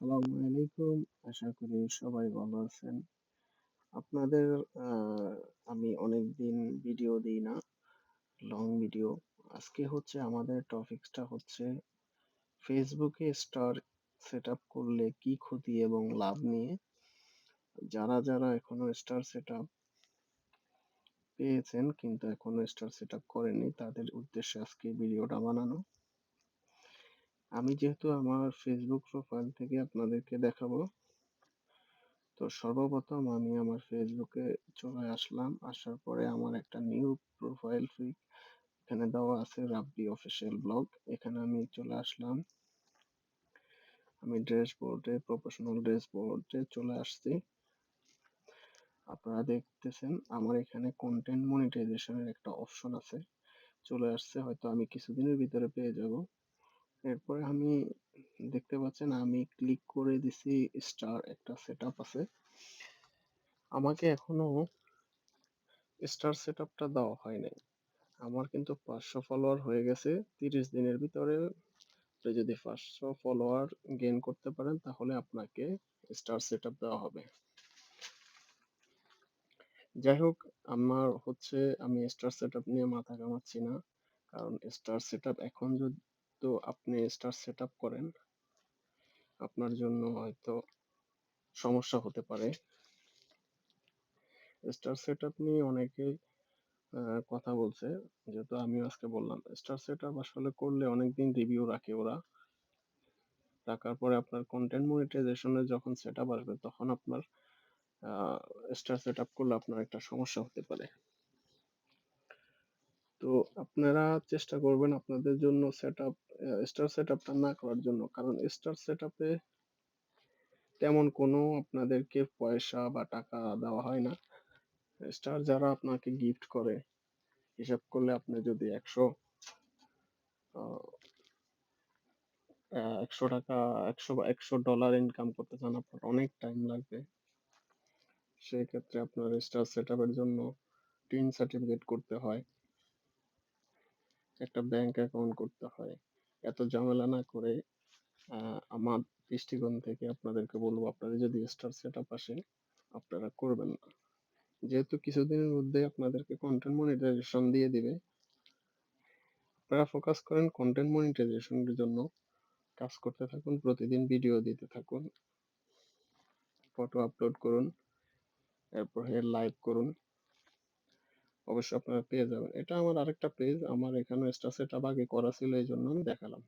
আসসালামু আলাইকুম। আশা করি সবাই ভালো আছেন। আপনাদের আ আমি অনেকদিন ভিডিও দিই না, লং ভিডিও। আজকে হচ্ছে আমাদের টপিকসটা হচ্ছে Facebook এ স্টার সেটআপ করলে কি ক্ষতি এবং লাভ নিয়ে। যারা এখনো স্টার সেটআপ পেয়েছেন কিন্তু এখনো স্টার সেটআপ করেননি তাদের উদ্দেশ্যে আজকে ভিডিওটা বানানো। আমি যেহেতু আমার Facebook প্রোফাইল থেকে আপনাদেরকে দেখাবো তো সর্বপ্রথম আমি আমার ফেসবুকে চলে আসলাম। আসার পরে আমার একটা নিউ প্রোফাইল পিক এখানে দেওয়া আছে রাব্বি অফিসিয়াল ব্লগ। এখানে আমি চলে আসলাম। আমি ড্যাশবোর্ডে প্রফেশনাল ড্যাশবোর্ডে চলে আসছি। আপনারা দেখতেছেন আমার এখানে কন্টেন্ট মনিটাইজেশন এর একটা অপশন আছে। চলে আসছে হয়তো আমি কিছুদিনের ভিতরে পেয়ে যাব। এরপরে আমি দেখতে পাচ্ছেন আমি ক্লিক করে দিছি স্টার একটা সেটআপ আছে। আমাকে এখনো স্টার সেটআপটা দেওয়া হয় নাই। আমার কিন্তু ৫০০ ফলোয়ার হয়ে গেছে ৩০ দিনের ভিতরে। আপনি যদি ৫০০ ফলোয়ার গেইন করতে পারেন তাহলে আপনাকে স্টার সেটআপ দেওয়া হবে। যাই হোক আমার হচ্ছে আমি স্টার সেটআপ নিয়ে মাথা ঘামাচ্ছি না। কারণ স্টার সেটআপ এখন তো আপনি স্টার সেটআপ করেন, আপনার জন্য হয়তো সমস্যা হতে পারে। স্টার সেটআপ নিয়ে অনেকেই কথা বলছে। যেহেতু আমিও আজকে বললাম স্টার সেটআপ আসলে করলে অনেকদিন রিভিউ রাখে ওরা। রাখার পরে আপনার কন্টেন্ট মনিটাইজেশন এর যখন সেটআপ আসবে তখন আপনার আ স্টার সেটআপ করলে আপনার একটা সমস্যা হতে পারে। তো আপনারা চেষ্টা করবেন আপনাদের জন্য স্টার সেটআপটা না করার জন্য। কারণ স্টার সেটআপে তেমন কোনো আপনাদেরকে পয়সা বা টাকা দেওয়া হয় না। স্টার যারা আপনাকে গিফট করে, হিসাব করলে আপনি যদি ১০০ টাকা ১০০ ডলার ইনকাম করতে চান আপনার অনেক টাইম লাগবে। সেক্ষেত্রে আপনার স্টার সেটআপ এর জন্য টিন সার্টিফিকেট করতে হয়। একটা ব্যাংক অ্যাকাউন্ট করতে হয়। এত ঝামেলা না করে আ আমার দৃষ্টিকোণ থেকে আপনাদেরকে বলব আপনাদের যদি স্টার সেটআপ আসে আপনারা করবেন না। যেহেতু কিছুদিনের মধ্যেই আপনাদেরকে কনটেন্ট মনিটাইজেশন দিয়ে দিবে। আপনারা ফোকাস করেন কনটেন্ট মনিটাইজেশন এর জন্য। কাজ করতে থাকুন, প্রতিদিন ভিডিও দিতে থাকুন, ফটো আপলোড করুন, এরপরে লাইভ করুন। অবশ্যই আপনারা পেয়ে যাবেন। এটা আমার আরেকটা পেজ। আমার এখানে স্টার সেটআপ আগে করা ছিল এইজন্য আমি দেখালাম।